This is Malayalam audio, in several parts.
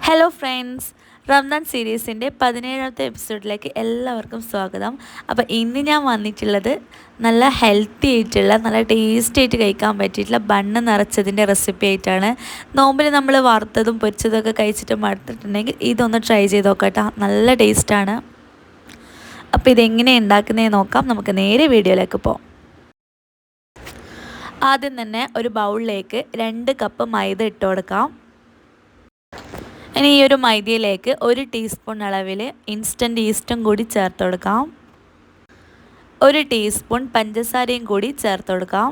ഹലോ ഫ്രണ്ട്സ്, റംദാൻ സീരീസിൻ്റെ 17ാമത്തെ എപ്പിസോഡിലേക്ക് എല്ലാവർക്കും സ്വാഗതം. അപ്പോൾ ഇന്ന് ഞാൻ വന്നിട്ടുള്ളത് നല്ല ഹെൽത്തി ആയിട്ടുള്ള നല്ല ടേസ്റ്റി ആയിട്ട് കഴിക്കാൻ പറ്റിയിട്ടുള്ള ബണ്ണ് നിറച്ചതിൻ്റെ റെസിപ്പി ആയിട്ടാണ്. നോമ്പിൽ നമ്മൾ വറുത്തതും പൊരിച്ചതൊക്കെ കഴിച്ചിട്ട് മടുത്തിട്ടുണ്ടെങ്കിൽ ഇതൊന്ന് ട്രൈ ചെയ്ത് നോക്കട്ടോ, നല്ല ടേസ്റ്റാണ്. അപ്പോൾ ഇതെങ്ങനെ ഉണ്ടാക്കുന്നതെന്ന് നോക്കാം. നമുക്ക് നേരെ വീഡിയോയിലേക്ക് പോകാം. ആദ്യം തന്നെ ഒരു ബൗളിലേക്ക് 2 കപ്പ് മൈദ ഇട്ട് കൊടുക്കാം. ഇനി ഈ ഒരു മൈദയിലേക്ക് 1 ടീസ്പൂൺ അളവിൽ ഇൻസ്റ്റൻറ്റ് ഈസ്റ്റും കൂടി ചേർത്ത് കൊടുക്കാം. 1 ടീസ്പൂൺ പഞ്ചസാരയും കൂടി ചേർത്ത് കൊടുക്കാം.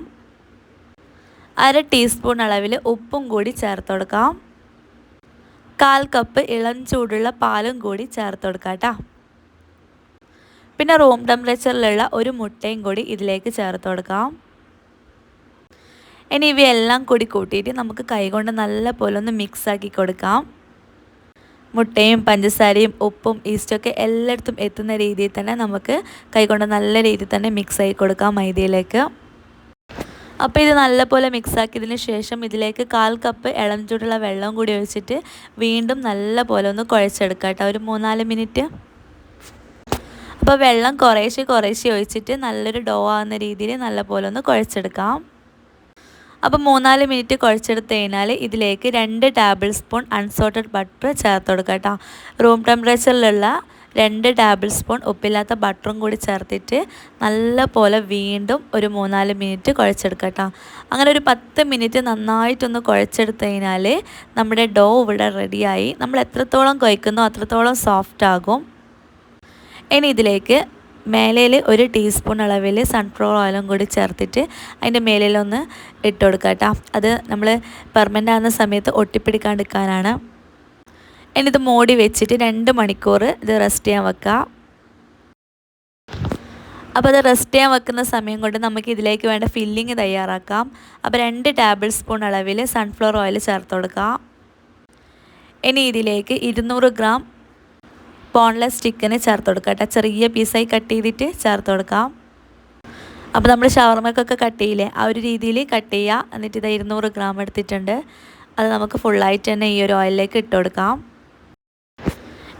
1/2 ടീസ്പൂൺ അളവിൽ ഉപ്പും കൂടി ചേർത്ത് കൊടുക്കാം. 1/4 കപ്പ് ഇളം ചൂടുള്ള പാലും കൂടി ചേർത്ത് കൊടുക്കാം കേട്ടോ. പിന്നെ റൂം ടെമ്പറേച്ചറിലുള്ള ഒരു മുട്ടയും കൂടി ഇതിലേക്ക് ചേർത്ത് കൊടുക്കാം. ഇനി ഇവയെല്ലാം കൂടി കൂട്ടിയിട്ട് നമുക്ക് കൈകൊണ്ട് നല്ല പോലെ ഒന്ന് മിക്സാക്കി കൊടുക്കാം. മുട്ടയും പഞ്ചസാരയും ഉപ്പും ഈസ്റ്റൊക്കെ എല്ലായിടത്തും എത്തുന്ന രീതിയിൽ തന്നെ നമുക്ക് കൈകൊണ്ട് നല്ല രീതിയിൽ തന്നെ മിക്സാക്കി കൊടുക്കാം മൈദയിലേക്ക്. അപ്പോൾ ഇത് നല്ലപോലെ മിക്സാക്കിയതിന് ശേഷം ഇതിലേക്ക് 1/4 കപ്പ് ഇളം ചൂടുള്ള വെള്ളം കൂടി ഒഴിച്ചിട്ട് വീണ്ടും നല്ല പോലെ ഒന്ന് കുഴച്ചെടുക്കാം കേട്ടോ, ഒരു 3-4 മിനിറ്റ്. അപ്പോൾ വെള്ളം കുറേശ്ശെ ഒഴിച്ചിട്ട് നല്ലൊരു ഡോ ആകുന്ന രീതിയിൽ നല്ല പോലെ ഒന്ന് കുഴച്ചെടുക്കാം. അപ്പോൾ 3-4 മിനിറ്റ് കുഴച്ചെടുത്ത് കഴിഞ്ഞാൽ ഇതിലേക്ക് 2 ടേബിൾ സ്പൂൺ അൺസോൾട്ടഡ് ബട്ടർ ചേർത്ത് കൊടുക്കുക കേട്ടോ. റൂം ടെമ്പറേച്ചറിലുള്ള 2 ടേബിൾ സ്പൂൺ ഉപ്പില്ലാത്ത ബട്ടറും കൂടി ചേർത്തിട്ട് നല്ല പോലെ വീണ്ടും ഒരു 3-4 മിനിറ്റ് കുഴച്ചെടുക്കുക കേട്ടോ. അങ്ങനെ ഒരു 10 മിനിറ്റ് നന്നായിട്ടൊന്ന് കുഴച്ചെടുത്ത് കഴിഞ്ഞാൽ നമ്മുടെ ഡോ ഇവിടെ റെഡിയായി. നമ്മൾ എത്രത്തോളം കുഴക്കുന്നോ അത്രത്തോളം സോഫ്റ്റ് ആകും. ഇനി ഇതിലേക്ക് മേലയിൽ 1 ടീസ്പൂൺ അളവിൽ സൺഫ്ലവർ ഓയിലും കൂടി ചേർത്തിട്ട് അതിൻ്റെ മേലിലൊന്ന് ഇട്ട് കൊടുക്കുക കേട്ടോ. അത് നമ്മൾ പെർമനൻ്റ് ആകുന്ന സമയത്ത് ഒട്ടിപ്പിടിക്കാണ്ടിരിക്കാനാണ്. ഇനി ഇത് മൂടി വെച്ചിട്ട് 2 മണിക്കൂർ ഇത് റെസ്റ്റ് ചെയ്യാൻ വെക്കുക. അപ്പോൾ അത് റെസ്റ്റ് ചെയ്യാൻ വെക്കുന്ന സമയം കൊണ്ട് നമുക്ക് ഇതിലേക്ക് വേണ്ട ഫില്ലിങ് തയ്യാറാക്കാം. അപ്പോൾ 2 ടേബിൾ സ്പൂൺ അളവിൽ സൺഫ്ലവർ ഓയിൽ ചേർത്ത് കൊടുക്കുക. ഇനി ഇതിലേക്ക് 200 ഗ്രാം ബോൺലെസ് ചിക്കന് ചേർത്ത് കൊടുക്കുക കേട്ടോ. ചെറിയ പീസായി കട്ട് ചെയ്തിട്ട് ചേർത്ത് കൊടുക്കാം. അപ്പോൾ നമ്മൾ ഷവർമക്കൊക്കെ കട്ട് ചെയ്യില്ലേ, ആ ഒരു രീതിയിൽ കട്ട് ചെയ്യുക. എന്നിട്ട് ഇത് 200 ഗ്രാം എടുത്തിട്ടുണ്ട്. അത് നമുക്ക് ഫുള്ളായിട്ട് തന്നെ ഈ ഒരു ഓയിലിലേക്ക് ഇട്ട് കൊടുക്കാം.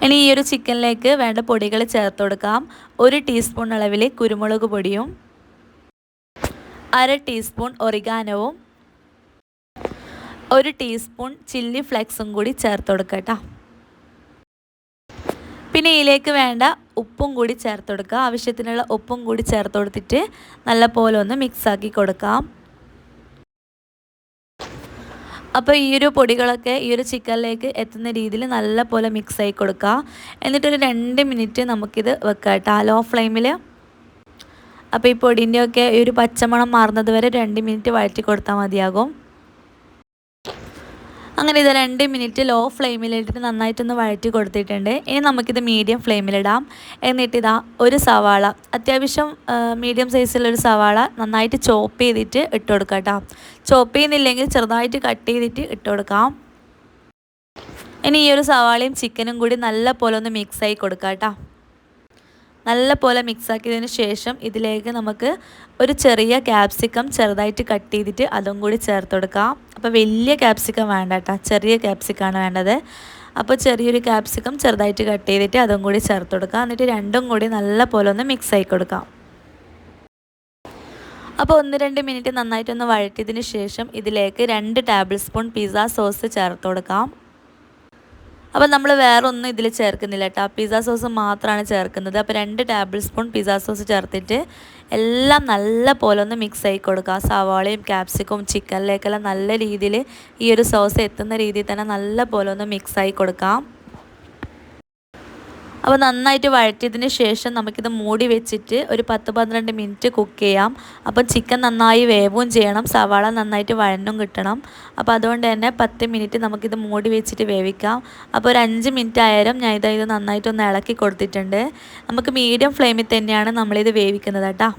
ഇനി ഈ ഒരു ചിക്കനിലേക്ക് വേണ്ട പൊടികൾ ചേർത്ത് കൊടുക്കാം. 1 ടീസ്പൂൺ അളവിൽ കുരുമുളക് പൊടിയും 1/2 ടീസ്പൂൺ ഒറിഗാനോവും 1 ടീസ്പൂൺ ചില്ലി ഫ്ലെക്സും കൂടി ചേർത്ത് കൊടുക്കുക കേട്ടോ. പിന്നെ ഇതിലേക്ക് വേണ്ട ഉപ്പും കൂടി ചേർത്ത് കൊടുക്കുക. ആവശ്യത്തിനുള്ള ഉപ്പും കൂടി ചേർത്ത് കൊടുത്തിട്ട് നല്ല പോലെ ഒന്ന് മിക്സാക്കി കൊടുക്കാം. അപ്പോൾ ഈ ഒരു പൊടികളൊക്കെ ഈ ഒരു ചിക്കനിലേക്ക് എത്തുന്ന രീതിയിൽ നല്ല പോലെ മിക്സാക്കി കൊടുക്കുക. എന്നിട്ടൊരു 2 മിനിറ്റ് നമുക്കിത് വെക്കാം കേട്ടോ, ലോ ഫ്ലെയിമിൽ. അപ്പോൾ ഈ പൊടിൻ്റെയൊക്കെ ഈ ഒരു പച്ചമണം മാറുന്നത് വരെ 2 മിനിറ്റ് വഴറ്റി കൊടുത്താൽ മതിയാകും. അങ്ങനെ ഇത് 2 മിനിറ്റ് ലോ ഫ്ലെയിമിലിട്ടിട്ട് നന്നായിട്ടൊന്ന് വഴറ്റി കൊടുത്തിട്ടുണ്ട്. ഇനി നമുക്കിത് മീഡിയം ഫ്ലെയിമിലിടാം. എന്നിട്ട് ഇതാ ഒരു സവാള, അത്യാവശ്യം മീഡിയം സൈസിലൊരു സവാള നന്നായിട്ട് ചോപ്പ് ചെയ്തിട്ട് ഇട്ട് കൊടുക്കാം കേട്ടോ. ചോപ്പ് ചെയ്യുന്നില്ലെങ്കിൽ ചെറുതായിട്ട് കട്ട് ചെയ്തിട്ട് ഇട്ട് കൊടുക്കാം. ഇനി ഈ ഒരു സവാളയും ചിക്കനും കൂടി നല്ല പോലെ ഒന്ന് മിക്സായി കൊടുക്കാം കേട്ടോ. നല്ല പോലെ മിക്സാക്കിയതിന് ശേഷം ഇതിലേക്ക് നമുക്ക് ഒരു ചെറിയ ക്യാപ്സിക്കം ചെറുതായിട്ട് കട്ട് ചെയ്തിട്ട് അതും കൂടി ചേർത്ത് കൊടുക്കാം. അപ്പോൾ വലിയ ക്യാപ്സിക്കം വേണ്ട കേട്ടോ, ചെറിയ ക്യാപ്സിക്കമാണ് വേണ്ടത്. അപ്പോൾ ചെറിയൊരു ക്യാപ്സിക്കം ചെറുതായിട്ട് കട്ട് ചെയ്തിട്ട് അതും കൂടി ചേർത്ത് കൊടുക്കാം. എന്നിട്ട് രണ്ടും കൂടി നല്ല പോലെ ഒന്ന് മിക്സായി കൊടുക്കാം. അപ്പോൾ 1-2 മിനിറ്റ് നന്നായിട്ടൊന്ന് വഴറ്റിയതിന് ശേഷം ഇതിലേക്ക് 2 ടേബിൾ സ്പൂൺ പിസ്സ സോസ് ചേർത്ത് കൊടുക്കാം. അപ്പോൾ നമ്മൾ വേറെ ഒന്നും ഇതിൽ ചേർക്കുന്നില്ല കേട്ടോ, പിസ്സ സോസ് മാത്രമാണ് ചേർക്കുന്നത്. അപ്പോൾ 2 ടേബിൾ സ്പൂൺ പിസ്സ സോസ് ചേർത്തിട്ട് എല്ലാം നല്ല പോലെ ഒന്ന് മിക്സ് ആക്കി കൊടുക്കുക. സവാളയും ക്യാപ്സിക്കും ചിക്കനിലേക്കെല്ലാം നല്ല രീതിയിൽ ഈ ഒരു സോസ് എത്തുന്ന രീതിയിൽ തന്നെ നല്ല പോലെ ഒന്ന് മിക്സായി കൊടുക്കാം. അപ്പോൾ നന്നായിട്ട് വഴറ്റിയതിന് ശേഷം നമുക്കിത് മൂടി വെച്ചിട്ട് ഒരു 10-12 മിനിറ്റ് കുക്ക് ചെയ്യാം. അപ്പോൾ ചിക്കൻ നന്നായി വേവും ചെയ്യണം, സവാള നന്നായിട്ട് വഴന്നും കിട്ടണം. അപ്പോൾ അതുകൊണ്ട് തന്നെ 10 മിനിറ്റ് നമുക്കിത് മൂടി വെച്ചിട്ട് വേവിക്കാം. അപ്പോൾ ഒരു 5 മിനിറ്റ് ആയാലും ഞാൻ ഇത് നന്നായിട്ടൊന്ന് ഇളക്കി കൊടുത്തിട്ടുണ്ട്. നമുക്ക് മീഡിയം ഫ്ലെയിമിൽ തന്നെയാണ് നമ്മളിത് വേവിക്കുന്നത് കേട്ടോ.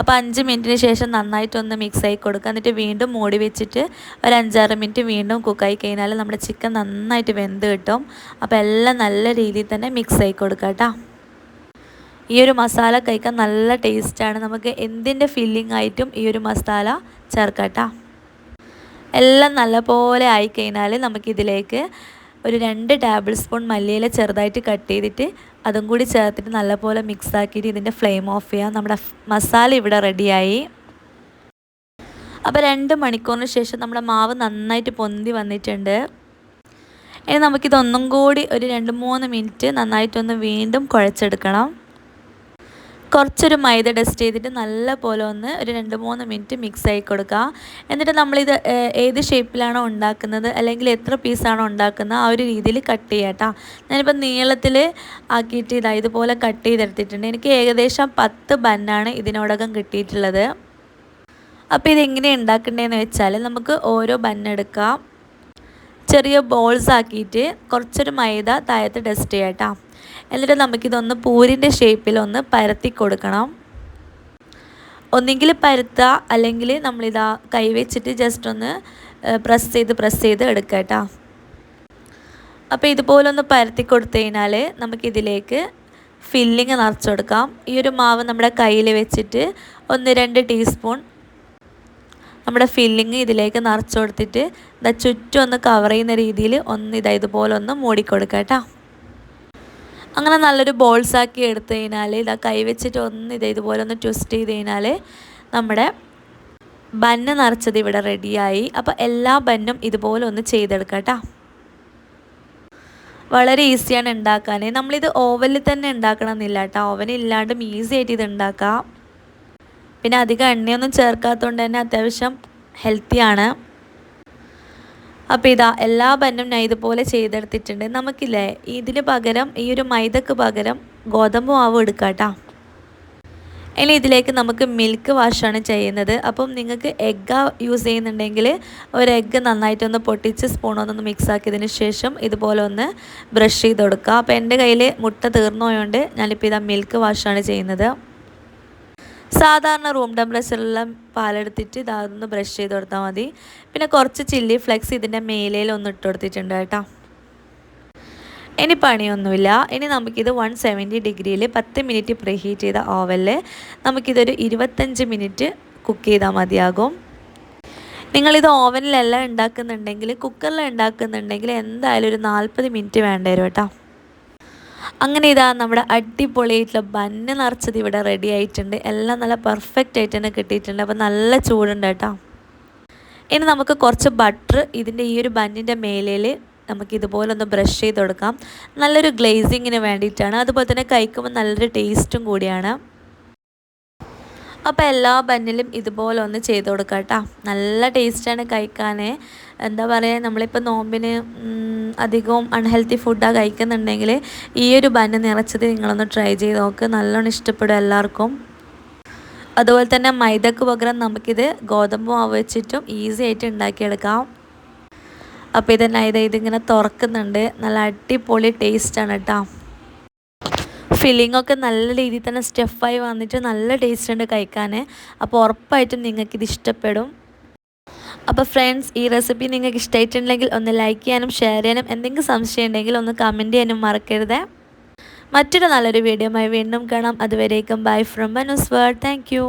അപ്പോൾ 5 മിനിറ്റിന് ശേഷം നന്നായിട്ടൊന്ന് മിക്സായി കൊടുക്കുക. എന്നിട്ട് വീണ്ടും മൂടി വെച്ചിട്ട് ഒരു 5-6 മിനിറ്റ് വീണ്ടും കുക്കായി കഴിഞ്ഞാൽ നമ്മുടെ ചിക്കൻ നന്നായിട്ട് വെന്ത് കിട്ടും. അപ്പോൾ എല്ലാം നല്ല രീതിയിൽ തന്നെ മിക്സായി കൊടുക്കുക കേട്ടോ. ഈ ഒരു മസാല കഴിക്കാൻ നല്ല ടേസ്റ്റാണ്. നമുക്ക് എന്തിൻ്റെ ഫില്ലിംഗ് ആയിട്ടും ഈ ഒരു മസാല ചേർക്കാം കേട്ടോ. എല്ലാം നല്ലപോലെ ആയിക്കഴിഞ്ഞാൽ നമുക്കിതിലേക്ക് ഒരു 2 ടേബിൾ സ്പൂൺ മല്ലിയില ചെറുതായിട്ട് കട്ട് ചെയ്തിട്ട് അതും കൂടി ചേർത്തിട്ട് നല്ലപോലെ മിക്സ് ആക്കിയിട്ട് ഇതിൻ്റെ ഫ്ലെയിം ഓഫ് ചെയ്യാം. നമ്മുടെ മസാല ഇവിടെ റെഡിയായി. അപ്പോൾ 2 മണിക്കൂറിന് ശേഷം നമ്മുടെ മാവ് നന്നായിട്ട് പൊന്തി വന്നിട്ടുണ്ട്. ഇനി നമുക്കിതൊന്നും കൂടി ഒരു 2-3 മിനിറ്റ് നന്നായിട്ടൊന്ന് വീണ്ടും കുഴച്ചെടുക്കണം. കുറച്ചൊരു മൈദ ഡസ്റ്റ് ചെയ്തിട്ട് നല്ല പോലെ ഒന്ന് ഒരു 2-3 മിനിറ്റ് മിക്സ് ആക്കി കൊടുക്കുക. എന്നിട്ട് നമ്മളിത് ഏത് ഷേപ്പിലാണോ ഉണ്ടാക്കുന്നത് അല്ലെങ്കിൽ എത്ര പീസാണോ ഉണ്ടാക്കുന്നത് ആ ഒരു രീതിയിൽ കട്ട് ചെയ്യുക കേട്ടോ. ഞാനിപ്പോൾ നീളത്തിൽ ആക്കിയിട്ട് ഇതുപോലെ കട്ട് ചെയ്തെടുത്തിട്ടുണ്ട്. എനിക്ക് ഏകദേശം 10 ബന്നാണ് ഇതിനോടകം കിട്ടിയിട്ടുള്ളത്. അപ്പോൾ ഇതെങ്ങനെ ഉണ്ടാക്കേണ്ടതെന്ന് വെച്ചാൽ നമുക്ക് ഓരോ ബന്നെടുക്കാം. ചെറിയ ബോൾസ് ആക്കിയിട്ട് കുറച്ചൊരു മൈദ താഴത്ത് ഡസ്റ്റ് ചെയ്യാം കേട്ടോ. എന്നിട്ട് നമുക്കിതൊന്ന് പൂരിൻ്റെ ഷേപ്പിലൊന്ന് പരത്തി കൊടുക്കണം. ഒന്നെങ്കിൽ പരത്തുക അല്ലെങ്കിൽ നമ്മളിതാ കൈ വെച്ചിട്ട് ജസ്റ്റ് ഒന്ന് പ്രസ് ചെയ്ത് എടുക്കുക കേട്ടോ. അപ്പോൾ ഇതുപോലൊന്ന് പരത്തി കൊടുത്തു കഴിഞ്ഞാൽ നമുക്കിതിലേക്ക് ഫില്ലിങ് നിറച്ച് കൊടുക്കാം. ഈ ഒരു മാവ് നമ്മുടെ കയ്യിൽ വെച്ചിട്ട് 1-2 ടീസ്പൂൺ നമ്മുടെ ഫില്ലിങ് ഇതിലേക്ക് നിറച്ച് കൊടുത്തിട്ട് ചുറ്റും ഒന്ന് കവർ ചെയ്യുന്ന രീതിയിൽ ഇതുപോലെ ഒന്ന് മൂടിക്കൊടുക്കുക കേട്ടോ. അങ്ങനെ നല്ലൊരു ബോൾസാക്കി എടുത്തു കഴിഞ്ഞാൽ കൈ വെച്ചിട്ട് ഇതുപോലെ ഒന്ന് ട്വിസ്റ്റ് ചെയ്ത് കഴിഞ്ഞാൽ നമ്മുടെ ബന്ന് നിറച്ചത് ഇവിടെ റെഡിയായി. അപ്പോൾ എല്ലാ ബന്നും ഇതുപോലെ ഒന്ന് ചെയ്തെടുക്കാം കേട്ടോ. വളരെ ഈസിയാണ് ഉണ്ടാക്കാൻ. നമ്മളിത് ഓവനിൽ തന്നെ ഉണ്ടാക്കണം എന്നില്ല കേട്ടോ. ഓവനില്ലാണ്ടും ഈസി ആയിട്ട് ഇത് ഉണ്ടാക്കാം. പിന്നെ അധികം എണ്ണയൊന്നും ചേർക്കാത്തതുകൊണ്ട് തന്നെ അത്യാവശ്യം ഹെൽത്തിയാണ്. അപ്പോൾ എല്ലാ ബന്നും ഞാൻ ഇതുപോലെ ചെയ്തെടുത്തിട്ടുണ്ട്. നമുക്കില്ലേ ഇതിന് പകരം ഈ ഒരു മൈദക്ക് പകരം ഗോതമ്പ് മാവ് എടുക്കാം കേട്ടോ. ഇനി ഇതിലേക്ക് നമുക്ക് മിൽക്ക് വാഷാണ് ചെയ്യുന്നത്. അപ്പം നിങ്ങൾക്ക് എഗ്ഗ് യൂസ് ചെയ്യുന്നുണ്ടെങ്കിൽ ഒരു എഗ്ഗ് നന്നായിട്ടൊന്ന് പൊട്ടിച്ച് സ്പൂണൊന്നൊന്ന് മിക്സ് ആക്കിയതിന് ശേഷം ഇതുപോലെ ഒന്ന് ബ്രഷ് ചെയ്ത് കൊടുക്കുക. അപ്പോൾ എൻ്റെ കയ്യിൽ മുട്ട തീർന്നു പോയതുകൊണ്ട് ഞാനിപ്പോൾ മിൽക്ക് വാഷാണ് ചെയ്യുന്നത്. സാധാരണ റൂം ടെമ്പറേച്ചറിലുള്ള പാലെടുത്തിട്ട് ഇതൊന്ന് ബ്രഷ് ചെയ്ത് കൊടുത്താൽ മതി. പിന്നെ കുറച്ച് ചില്ലി ഫ്ലെക്സ് ഇതിൻ്റെ മേലയിൽ ഒന്ന് ഇട്ട് കൊടുത്തിട്ടുണ്ട് കേട്ടോ. ഇനി പണിയൊന്നുമില്ല. ഇനി നമുക്കിത് 170 ഡിഗ്രിയിൽ 10 മിനിറ്റ് പ്രീഹീറ്റ് ചെയ്ത ഓവനിൽ നമുക്കിതൊരു 25 മിനിറ്റ് കുക്ക് ചെയ്താൽ മതിയാകും. നിങ്ങളിത് ഓവനിലല്ല ഉണ്ടാക്കുന്നുണ്ടെങ്കിൽ കുക്കറിൽ ഉണ്ടാക്കുന്നുണ്ടെങ്കിൽ എന്തായാലും ഒരു 40 മിനിറ്റ് വേണ്ടി വരും കേട്ടോ. അങ്ങനെ നമ്മുടെ അടിപൊളിയായിട്ടുള്ള ബന്ന് നിറച്ചത് ഇവിടെ റെഡി ആയിട്ടുണ്ട്. എല്ലാം നല്ല പെർഫെക്റ്റ് ആയിട്ട് തന്നെ കിട്ടിയിട്ടുണ്ട്. അപ്പോൾ നല്ല ചൂടുണ്ട് കേട്ടോ. ഇനി നമുക്ക് കുറച്ച് ബട്ടർ ഇതിൻ്റെ ഈ ഒരു ബന്നിൻ്റെ മേലയിൽ നമുക്കിതുപോലെ ഒന്ന് ബ്രഷ് ചെയ്ത് കൊടുക്കാം. നല്ലൊരു ഗ്ലേസിങ്ങിന് വേണ്ടിയിട്ടാണ്. അതുപോലെ തന്നെ കഴിക്കുമ്പോൾ നല്ലൊരു ടേസ്റ്റും കൂടിയാണ്. അപ്പോൾ എല്ലാ ബന്നിലും ഇതുപോലെ ഒന്ന് ചെയ്ത് കൊടുക്കാം കേട്ടോ. നല്ല ടേസ്റ്റാണ് കഴിക്കാൻ. എന്താ പറയുക, നമ്മളിപ്പോൾ നോമ്പിന് അധികവും അൺഹെൽത്തി ഫുഡാണ് കഴിക്കുന്നുണ്ടെങ്കിൽ ഈ ഒരു ബന്ന് നിറച്ചത് നിങ്ങളൊന്ന് ട്രൈ ചെയ്ത് നോക്ക്. നല്ലോണം ഇഷ്ടപ്പെടും എല്ലാവർക്കും. അതുപോലെ തന്നെ മൈദക്ക് പകരം നമുക്കിത് ഗോതമ്പ് മാവ് വെച്ചിട്ടും ഈസി ആയിട്ട് ഉണ്ടാക്കിയെടുക്കാം. അപ്പോൾ ഇതിങ്ങനെ തുറക്കുന്നുണ്ട്. നല്ല അടിപൊളി ടേസ്റ്റാണ് കേട്ടോ. ഫില്ലിങ്ങൊക്കെ നല്ല രീതിയിൽ തന്നെ സ്റ്റഫായി വന്നിട്ട് നല്ല ടേസ്റ്റ് ഉണ്ട് കഴിക്കാൻ. അപ്പോൾ ഉറപ്പായിട്ടും നിങ്ങൾക്കിത് ഇഷ്ടപ്പെടും. അപ്പോൾ ഫ്രണ്ട്സ്, ഈ റെസിപ്പി നിങ്ങൾക്ക് ഇഷ്ടമായിട്ടുണ്ടെങ്കിൽ ഒന്ന് ലൈക്ക് ചെയ്യാനും ഷെയർ ചെയ്യാനും, എന്തെങ്കിലും സംശയം ഉണ്ടെങ്കിൽ ഒന്ന് കമൻറ്റ് ചെയ്യാനും മറക്കരുത്. മറ്റൊരു നല്ലൊരു വീഡിയോയുമായി വീണ്ടും കാണാം. അതുവരേക്കും bye from Banus world. Thank you.